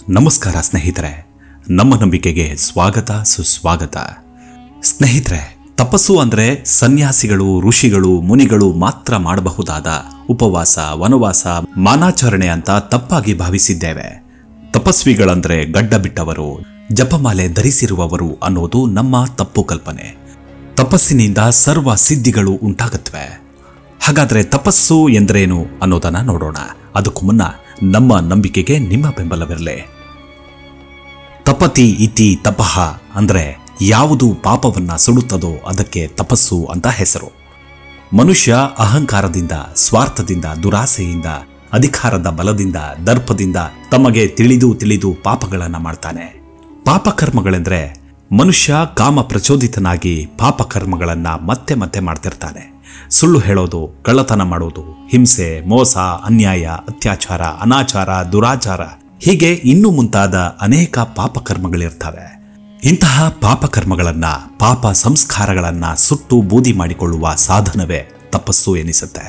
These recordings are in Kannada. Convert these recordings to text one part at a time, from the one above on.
ನಮಸ್ಕಾರ ಸ್ನೇಹಿತರೆ, ನಮ್ಮ ನಂಬಿಕೆಗೆ ಸ್ವಾಗತ ಸುಸ್ವಾಗತ. ಸ್ನೇಹಿತರೆ, ತಪಸ್ಸು ಅಂದ್ರೆ ಸನ್ಯಾಸಿಗಳು, ಋಷಿಗಳು, ಮುನಿಗಳು ಮಾತ್ರ ಮಾಡಬಹುದಾದ ಉಪವಾಸ, ವನವಾಸ, ಮಾನಾಚರಣೆ ಅಂತ ತಪ್ಪಾಗಿ ಭಾವಿಸಿದ್ದೇವೆ. ತಪಸ್ವಿಗಳಂದ್ರೆ ಗಡ್ಡ ಬಿಟ್ಟವರು, ಜಪಮಾಲೆ ಧರಿಸಿರುವವರು ಅನ್ನೋದು ನಮ್ಮ ತಪ್ಪು ಕಲ್ಪನೆ. ತಪಸ್ಸಿನಿಂದ ಸರ್ವ ಸಿದ್ಧಿಗಳು ಉಂಟಾಗುತ್ತವೆ. ಹಾಗಾದ್ರೆ ತಪಸ್ಸು ಎಂದ್ರೇನು ಅನ್ನೋದನ್ನ ನೋಡೋಣ. ಅದಕ್ಕೂ ಮುನ್ನ ನಮ್ಮ ನಂಬಿಕೆಗೆ ನಿಮ್ಮ ಬೆಂಬಲವಿರಲಿ. ತಪತಿ ಇತಿ ತಪಃ ಅಂದ್ರೆ ಯಾವುದು ಪಾಪವನ್ನ ಸುಡುತ್ತದೋ ಅದಕ್ಕೆ ತಪಸ್ಸು ಅಂತ ಹೆಸರು. ಮನುಷ್ಯ ಅಹಂಕಾರದಿಂದ, ಸ್ವಾರ್ಥದಿಂದ, ದುರಾಸೆಯಿಂದ, ಅಧಿಕಾರದ ಬಲದಿಂದ, ದರ್ಪದಿಂದ ತಮಗೆ ತಿಳಿದು ಪಾಪಗಳನ್ನ ಮಾಡ್ತಾನೆ. ಪಾಪಕರ್ಮಗಳೆಂದ್ರೆ ಮನುಷ್ಯ ಕಾಮ ಪ್ರಚೋದಿತನಾಗಿ ಪಾಪಕರ್ಮಗಳನ್ನ ಮತ್ತೆ ಮತ್ತೆ ಮಾಡ್ತಿರ್ತಾನೆ. ಸುಳ್ಳು ಹೇಳೋದು, ಕಳ್ಳತನ ಮಾಡೋದು, ಹಿಂಸೆ, ಮೋಸ, ಅನ್ಯಾಯ, ಅತ್ಯಾಚಾರ, ಅನಾಚಾರ, ದುರಾಚಾರ, ಹೀಗೆ ಇನ್ನೂ ಮುಂತಾದ ಅನೇಕ ಪಾಪಕರ್ಮಗಳಿರ್ತವೆ. ಇಂತಹ ಪಾಪಕರ್ಮಗಳನ್ನ, ಪಾಪ ಸಂಸ್ಕಾರಗಳನ್ನ ಸುಟ್ಟು ಬೂದಿ ಮಾಡಿಕೊಳ್ಳುವ ಸಾಧನವೇ ತಪಸ್ಸು ಎನಿಸುತ್ತೆ.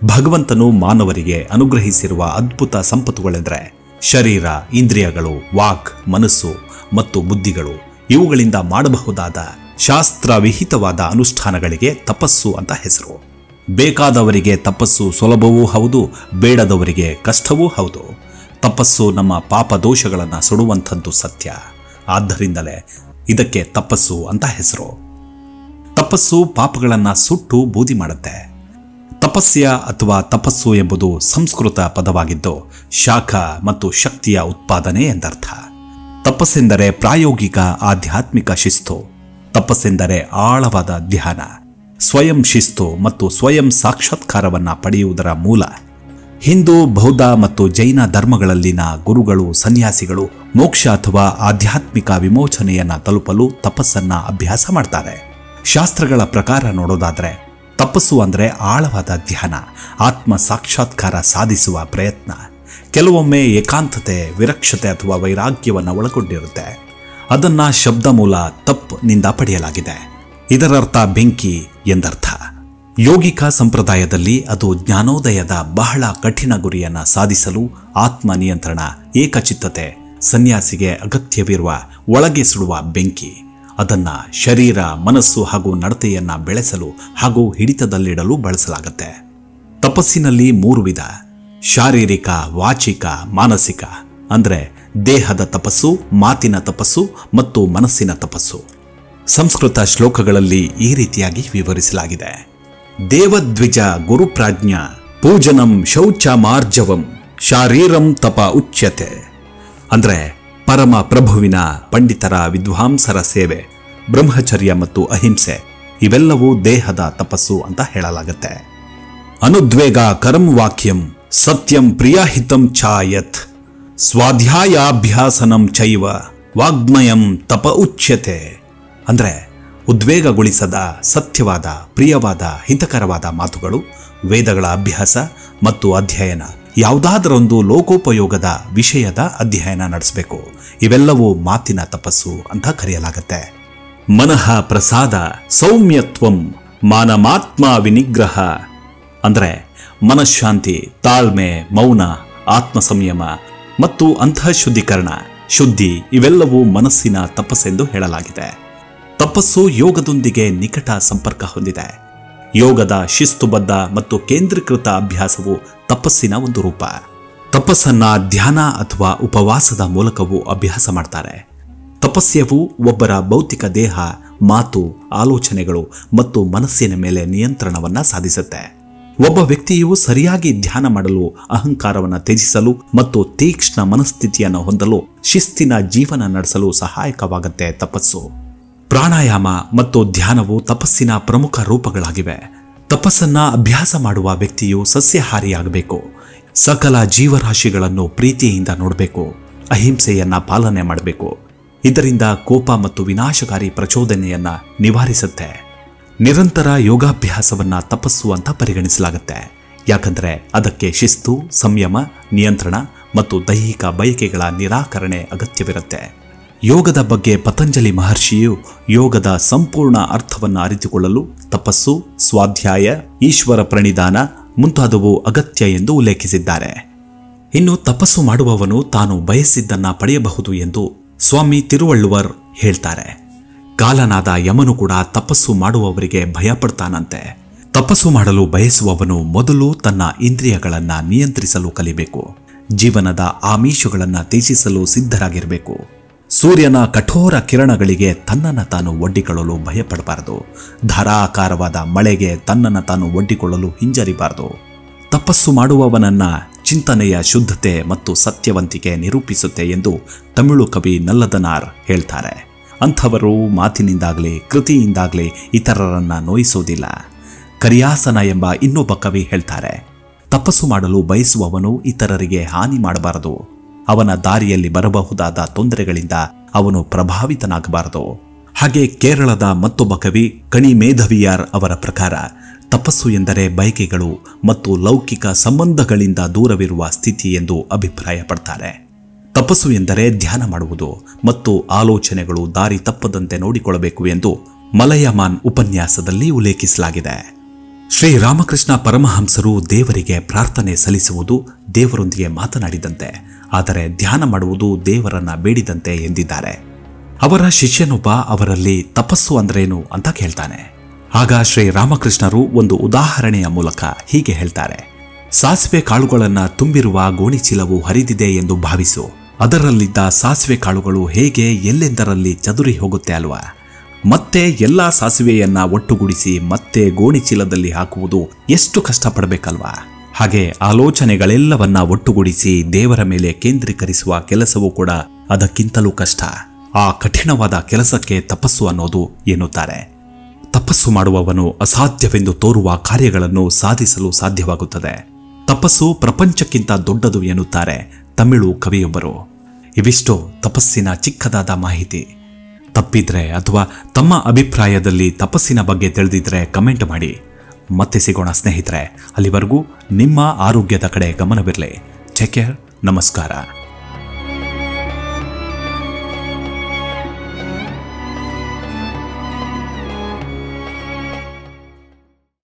ಭಗವಂತನು ಮಾನವರಿಗೆ ಅನುಗ್ರಹಿಸಿರುವ ಅದ್ಭುತ ಸಂಪತ್ತುಗಳೆಂದ್ರೆ ಶರೀರ, ಇಂದ್ರಿಯಗಳು, ವಾಕ್, ಮನಸ್ಸು ಮತ್ತು ಬುದ್ಧಿಗಳು. ಇವುಗಳಿಂದ ಮಾಡಬಹುದಾದ ಶಾಸ್ತ್ರ ವಿಹಿತವಾದ ಅನುಷ್ಠಾನಗಳಿಗೆ ತಪಸ್ಸು ಅಂತ ಹೆಸರು. ಬೇಕಾದವರಿಗೆ ತಪಸ್ಸು ಸುಲಭವೂ ಹೌದು, ಬೇಡದವರಿಗೆ ಕಷ್ಟವೂ ಹೌದು. ತಪಸ್ಸು ನಮ್ಮ ಪಾಪ ದೋಷಗಳನ್ನು ಸುಡುವಂಥದ್ದು ಸತ್ಯ. ಆದ್ದರಿಂದಲೇ ಇದಕ್ಕೆ ತಪಸ್ಸು ಅಂತ ಹೆಸರು. ತಪಸ್ಸು ಪಾಪಗಳನ್ನು ಸುಟ್ಟು ಬೂದಿ ಮಾಡುತ್ತೆ. ತಪಸ್ಯ ಅಥವಾ ತಪಸ್ಸು ಎಂಬುದು ಸಂಸ್ಕೃತ ಪದವಾಗಿದ್ದು ಶಾಖ ಮತ್ತು ಶಕ್ತಿಯ ಉತ್ಪಾದನೆ ಎಂದರ್ಥ. ತಪಸ್ಸೆಂದರೆ ಪ್ರಾಯೋಗಿಕ ಆಧ್ಯಾತ್ಮಿಕ ಶಿಸ್ತು. ತಪಸ್ಸೆಂದರೆ ಆಳವಾದ ಧ್ಯಾನ, ಸ್ವಯಂ ಶಿಸ್ತು ಮತ್ತು ಸ್ವಯಂ ಸಾಕ್ಷಾತ್ಕಾರವನ್ನ ಪಡೆಯುವುದರ ಮೂಲ. ಹಿಂದೂ, ಬೌದ್ಧ ಮತ್ತು ಜೈನ ಧರ್ಮಗಳಲ್ಲಿನ ಗುರುಗಳು, ಸನ್ಯಾಸಿಗಳು ಮೋಕ್ಷ ಅಥವಾ ಆಧ್ಯಾತ್ಮಿಕ ವಿಮೋಚನೆಯನ್ನ ತಲುಪಲು ತಪಸ್ಸನ್ನ ಅಭ್ಯಾಸ ಮಾಡ್ತಾರೆ. ಶಾಸ್ತ್ರಗಳ ಪ್ರಕಾರ ನೋಡೋದಾದ್ರೆ ತಪಸ್ಸು ಅಂದ್ರೆ ಆಳವಾದ ಧ್ಯಾನ, ಆತ್ಮ ಸಾಕ್ಷಾತ್ಕಾರ ಸಾಧಿಸುವ ಪ್ರಯತ್ನ. ಕೆಲವೊಮ್ಮೆ ಏಕಾಂತತೆ, ವಿರಕ್ಷತೆ ಅಥವಾ ವೈರಾಗ್ಯವನ್ನು ಒಳಗೊಂಡಿರುತ್ತೆ. ಅದನ್ನ ಶಬ್ದ ಮೂಲ ತಪ್ ನಿಂದ ಪಡೆಯಲಾಗಿದೆ. ಇದರರ್ಥ ಬೆಂಕಿ ಎಂದರ್ಥ. ಯೋಗಿಕ ಸಂಪ್ರದಾಯದಲ್ಲಿ ಅದು ಜ್ಞಾನೋದಯದ ಬಹಳ ಕಠಿಣ ಗುರಿಯನ್ನ ಸಾಧಿಸಲು ಆತ್ಮ ನಿಯಂತ್ರಣ, ಏಕಚಿತ್ತತೆ, ಸನ್ಯಾಸಿಗೆ ಅಗತ್ಯವಿರುವ ಒಳಗೆ ಸುಡುವ ಬೆಂಕಿ. ಅದನ್ನ ಶರೀರ, ಮನಸ್ಸು ಹಾಗೂ ನಡತೆಯನ್ನ ಬೆಳೆಸಲು ಹಾಗೂ ಹಿಡಿತದಲ್ಲಿಡಲು ಬಳಸಲಾಗುತ್ತೆ. ತಪಸ್ಸಿನಲ್ಲಿ 3 ವಿಧ: ಶಾರೀರಿಕ, ವಾಚಿಕ, ಮಾನಸಿಕ. ಅಂದ್ರೆ ದೇಹದ ತಪಸ್ಸು, ಮಾತಿನ ತಪಸ್ಸು ಮತ್ತು ಮನಸ್ಸಿನ ತಪಸ್ಸು. ಸಂಸ್ಕೃತ ಶ್ಲೋಕಗಳಲ್ಲಿ ಈ ರೀತಿಯಾಗಿ ವಿವರಿಸಲಾಗಿದೆ: ದೇವದ್ವಿಜ ಗುರುಪ್ರಾಜ್ಞ ಪೂಜನಂ ಶೌಚ ಮಾರ್ಜವಂ ಶಾರೀರಂ ತಪ ಉಚ್ಯತೆ. ಅಂದ್ರೆ ಪರಮ ಪ್ರಭುವಿನ, ಪಂಡಿತರ, ವಿದ್ವಾಂಸರ ಸೇವೆ, ಬ್ರಹ್ಮಚರ್ಯ ಮತ್ತು ಅಹಿಂಸೆ ಇವೆಲ್ಲವೂ ದೇಹದ ತಪಸ್ಸು ಅಂತ ಹೇಳಲಾಗುತ್ತೆ. ಅನುದ್ವೇಗ ಕರಂ ವಾಕ್ಯಂ ಸತ್ಯಂ ಪ್ರಿಯಾಹಿತಂ ಛಾಯತ್ ಸ್ವಾಧ್ಯಾಯಾಭ್ಯಾಸನಂ ಚೈವ ವಾಗ್ಮಯಂ ತಪ ಉಚ್ಯತೆ. ಅಂದ್ರೆ ಉದ್ವೇಗಗೊಳಿಸದ, ಸತ್ಯವಾದ, ಪ್ರಿಯವಾದ, ಹಿತಕರವಾದ ಮಾತುಗಳು, ವೇದಗಳ ಅಭ್ಯಾಸ ಮತ್ತು ಅಧ್ಯಯನ, ಯಾವುದಾದರೊಂದು ಲೋಕೋಪಯೋಗದ ವಿಷಯದ ಅಧ್ಯಯನ ನಡೆಸಬೇಕು. ಇವೆಲ್ಲವೂ ಮಾತಿನ ತಪಸ್ಸು ಅಂತ ಕರೆಯಲಾಗುತ್ತೆ. ಮನಃ ಪ್ರಸಾದ ಸೌಮ್ಯತ್ವಂ ಮಾನಮಾತ್ಮ ವಿನಿಗ್ರಹ. ಅಂದ್ರೆ ಮನಃಶಾಂತಿ, ತಾಳ್ಮೆ, ಮೌನ, ಆತ್ಮ ಸಂಯಮ ಮತ್ತು ಅಂತಃಶುದ್ಧೀಕರಣ, ಶುದ್ಧಿ ಇವೆಲ್ಲವೂ ಮನಸ್ಸಿನ ತಪಸ್ಸೆಂದು ಹೇಳಲಾಗಿದೆ. ತಪಸ್ಸು ಯೋಗದೊಂದಿಗೆ ನಿಕಟ ಸಂಪರ್ಕ ಹೊಂದಿದೆ. ಯೋಗದ ಶಿಸ್ತುಬದ್ಧ ಮತ್ತು ಕೇಂದ್ರೀಕೃತ ಅಭ್ಯಾಸವು ತಪಸ್ಸಿನ ಒಂದು ರೂಪ. ತಪಸ್ಸನ್ನ ಧ್ಯಾನ ಅಥವಾ ಉಪವಾಸದ ಮೂಲಕವೂ ಅಭ್ಯಾಸ ಮಾಡ್ತಾರೆ. ತಪಸ್ಯವು ಒಬ್ಬರ ಭೌತಿಕ ದೇಹ, ಮಾತು, ಆಲೋಚನೆಗಳು ಮತ್ತು ಮನಸ್ಸಿನ ಮೇಲೆ ನಿಯಂತ್ರಣವನ್ನ ಸಾಧಿಸುತ್ತೆ. ಒಬ್ಬ ವ್ಯಕ್ತಿಯು ಸರಿಯಾಗಿ ಧ್ಯಾನ ಮಾಡಲು, ಅಹಂಕಾರವನ್ನು ತ್ಯಜಿಸಲು ಮತ್ತು ತೀಕ್ಷ್ಣ ಮನಸ್ಥಿತಿಯನ್ನು ಹೊಂದಲು, ಶಿಸ್ತಿನ ಜೀವನ ನಡೆಸಲು ಸಹಾಯಕವಾಗುತ್ತೆ ತಪಸ್ಸು. ಪ್ರಾಣಾಯಾಮ ಮತ್ತು ಧ್ಯಾನವು ತಪಸ್ಸಿನ ಪ್ರಮುಖ ರೂಪಗಳಾಗಿವೆ. ತಪಸ್ಸನ್ನ ಅಭ್ಯಾಸ ಮಾಡುವ ವ್ಯಕ್ತಿಯು ಸಸ್ಯಾಹಾರಿಯಾಗಬೇಕು, ಸಕಲ ಜೀವರಾಶಿಗಳನ್ನು ಪ್ರೀತಿಯಿಂದ ನೋಡಬೇಕು, ಅಹಿಂಸೆಯನ್ನ ಪಾಲನೆ ಮಾಡಬೇಕು. ಇದರಿಂದ ಕೋಪ ಮತ್ತು ವಿನಾಶಕಾರಿ ಪ್ರಚೋದನೆಯನ್ನ ನಿವಾರಿಸುತ್ತೆ. ನಿರಂತರ ಯೋಗಾಭ್ಯಾಸವನ್ನ ತಪಸ್ಸು ಅಂತ ಪರಿಗಣಿಸಲಾಗುತ್ತೆ. ಯಾಕಂದ್ರೆ ಅದಕ್ಕೆ ಶಿಸ್ತು, ಸಂಯಮ, ನಿಯಂತ್ರಣ ಮತ್ತು ದೈಹಿಕ ಬಯಕೆಗಳ ನಿರಾಕರಣೆ ಅಗತ್ಯವಿರುತ್ತೆ. ಯೋಗದ ಬಗ್ಗೆ ಪತಂಜಲಿ ಮಹರ್ಷಿಯು ಯೋಗದ ಸಂಪೂರ್ಣ ಅರ್ಥವನ್ನು ಅರಿತುಕೊಳ್ಳಲು ತಪಸ್ಸು, ಸ್ವಾಧ್ಯಾಯ, ಈಶ್ವರ ಪ್ರಣಿಧಾನ ಮುಂತಾದವು ಅಗತ್ಯ ಎಂದು ಉಲ್ಲೇಖಿಸಿದ್ದಾರೆ. ಇನ್ನು ತಪಸ್ಸು ಮಾಡುವವನು ತಾನು ಬಯಸಿದ್ದನ್ನ ಪಡೆಯಬಹುದು ಎಂದು ಸ್ವಾಮಿ ತಿರುವಳ್ಳುವರ್ ಹೇಳ್ತಾರೆ. ಕಾಲನಾದ ಯಮನು ಕೂಡ ತಪಸ್ಸು ಮಾಡುವವರಿಗೆ ಭಯಪಡ್ತಾನಂತೆ. ತಪಸ್ಸು ಮಾಡಲು ಬಯಸುವವನು ಮೊದಲು ತನ್ನ ಇಂದ್ರಿಯಗಳನ್ನ ನಿಯಂತ್ರಿಸಲು ಕಲಿಬೇಕು. ಜೀವನದ ಆಮಿಷಗಳನ್ನ ತ್ಯಜಿಸಲು ಸಿದ್ಧರಾಗಿರಬೇಕು. ಸೂರ್ಯನ ಕಠೋರ ಕಿರಣಗಳಿಗೆ ತನ್ನನ್ನು ತಾನು ಒಡ್ಡಿಕೊಳ್ಳಲು ಭಯಪಡಬಾರದು. ಧಾರಾಕಾರವಾದ ಮಳೆಗೆ ತನ್ನನ್ನು ತಾನು ಒಡ್ಡಿಕೊಳ್ಳಲು ಹಿಂಜರಿಬಾರದು. ತಪಸ್ಸು ಮಾಡುವವನನ್ನ ಚಿಂತನೆಯ ಶುದ್ಧತೆ ಮತ್ತು ಸತ್ಯವಂತಿಕೆ ನಿರೂಪಿಸುತ್ತೆ ಎಂದು ತಮಿಳು ಕವಿ ನಲ್ಲದನಾರ್ ಹೇಳ್ತಾರೆ. ಅಂಥವರು ಮಾತಿನಿಂದಾಗಲಿ ಕೃತಿಯಿಂದಾಗಲಿ ಇತರರನ್ನ ನೋಯಿಸೋದಿಲ್ಲ. ಕರಿಯಾಸನ ಎಂಬ ಇನ್ನೊಬ್ಬ ಕವಿ ಹೇಳ್ತಾರೆ, ತಪಸ್ಸು ಮಾಡಲು ಬಯಸುವವನು ಇತರರಿಗೆ ಹಾನಿ ಮಾಡಬಾರದು. ಅವನ ದಾರಿಯಲ್ಲಿ ಬರಬಹುದಾದ ತೊಂದರೆಗಳಿಂದ ಅವನು ಪ್ರಭಾವಿತನಾಗಬಾರದು. ಹಾಗೆ ಕೇರಳದ ಮತ್ತೊಬ್ಬ ಕವಿ ಕಣಿ ಮೇಧವಿಯಾರ್ ಅವರ ಪ್ರಕಾರ ತಪಸ್ಸು ಎಂದರೆ ಬಯಕೆಗಳು ಮತ್ತು ಲೌಕಿಕ ಸಂಬಂಧಗಳಿಂದ ದೂರವಿರುವ ಸ್ಥಿತಿ ಎಂದು ಅಭಿಪ್ರಾಯಪಡ್ತಾರೆ. ತಪಸ್ಸು ಎಂದರೆ ಧ್ಯಾನ ಮಾಡುವುದು ಮತ್ತು ಆಲೋಚನೆಗಳು ದಾರಿ ತಪ್ಪದಂತೆ ನೋಡಿಕೊಳ್ಳಬೇಕು ಎಂದು ಮಲಯಮಾನ್ ಉಪನ್ಯಾಸದಲ್ಲಿ ಉಲ್ಲೇಖಿಸಲಾಗಿದೆ. ಶ್ರೀರಾಮಕೃಷ್ಣ ಪರಮಹಂಸರು ದೇವರಿಗೆ ಪ್ರಾರ್ಥನೆ ಸಲ್ಲಿಸುವುದು ದೇವರೊಂದಿಗೆ ಮಾತನಾಡಿದಂತೆ, ಆದರೆ ಧ್ಯಾನ ಮಾಡುವುದು ದೇವರನ್ನ ಬೇಡಿದಂತೆ ಎಂದಿದ್ದಾರೆ. ಅವರ ಶಿಷ್ಯನೊಬ್ಬ ಅವರಲ್ಲಿ ತಪಸ್ಸು ಅಂದ್ರೇನು ಅಂತ ಕೇಳ್ತಾನೆ. ಆಗ ಶ್ರೀರಾಮಕೃಷ್ಣರು ಒಂದು ಉದಾಹರಣೆಯ ಮೂಲಕ ಹೀಗೆ ಹೇಳ್ತಾರೆ. ಸಾಸಿವೆ ಕಾಳುಗಳನ್ನ ತುಂಬಿರುವ ಗೋಣಿಚೀಲವು ಹರಿದಿದೆ ಎಂದು ಭಾವಿಸು. ಅದರಲ್ಲಿದ್ದ ಸಾಸಿವೆ ಕಾಳುಗಳು ಹೇಗೆ ಎಲ್ಲೆಂದರಲ್ಲಿ ಚದುರಿ ಹೋಗುತ್ತೆ ಅಲ್ವಾ? ಮತ್ತೆ ಎಲ್ಲಾ ಸಾಸಿವೆಯನ್ನ ಒಟ್ಟುಗೂಡಿಸಿ ಮತ್ತೆ ಗೋಣಿಚೀಲದಲ್ಲಿ ಹಾಕುವುದು ಎಷ್ಟು ಕಷ್ಟಪಡಬೇಕಲ್ವಾ? ಹಾಗೆ ಆಲೋಚನೆಗಳೆಲ್ಲವನ್ನ ಒಟ್ಟುಗೂಡಿಸಿ ದೇವರ ಮೇಲೆ ಕೇಂದ್ರೀಕರಿಸುವ ಕೆಲಸವೂ ಕೂಡ ಅದಕ್ಕಿಂತಲೂ ಕಷ್ಟ. ಆ ಕಠಿಣವಾದ ಕೆಲಸಕ್ಕೆ ತಪಸ್ಸು ಅನ್ನೋದು ಎನ್ನುತ್ತಾರೆ. ತಪಸ್ಸು ಮಾಡುವವನು ಅಸಾಧ್ಯವೆಂದು ತೋರುವ ಕಾರ್ಯಗಳನ್ನು ಸಾಧಿಸಲು ಸಾಧ್ಯವಾಗುತ್ತದೆ. ತಪಸ್ಸು ಪ್ರಪಂಚಕ್ಕಿಂತ ದೊಡ್ಡದು ಎನ್ನುತ್ತಾರೆ ತಮಿಳು ಕವಿಯೊಬ್ಬರು. ಇವಿಷ್ಟು ತಪಸ್ಸಿನ ಚಿಕ್ಕದಾದ ಮಾಹಿತಿ. ತಪ್ಪಿದ್ರೆ ಅಥವಾ ತಮ್ಮ ಅಭಿಪ್ರಾಯದಲ್ಲಿ ತಪಸ್ಸಿನ ಬಗ್ಗೆ ತಿಳಿದಿದ್ರೆ ಕಮೆಂಟ್ ಮಾಡಿ. ಮತ್ತೆ ಸಿಗೋಣ ಸ್ನೇಹಿತರೆ. ಅಲ್ಲಿವರೆಗೂ ನಿಮ್ಮ ಆರೋಗ್ಯದ ಕಡೆ ಗಮನವಿರಲಿ. Take care. ನಮಸ್ಕಾರ.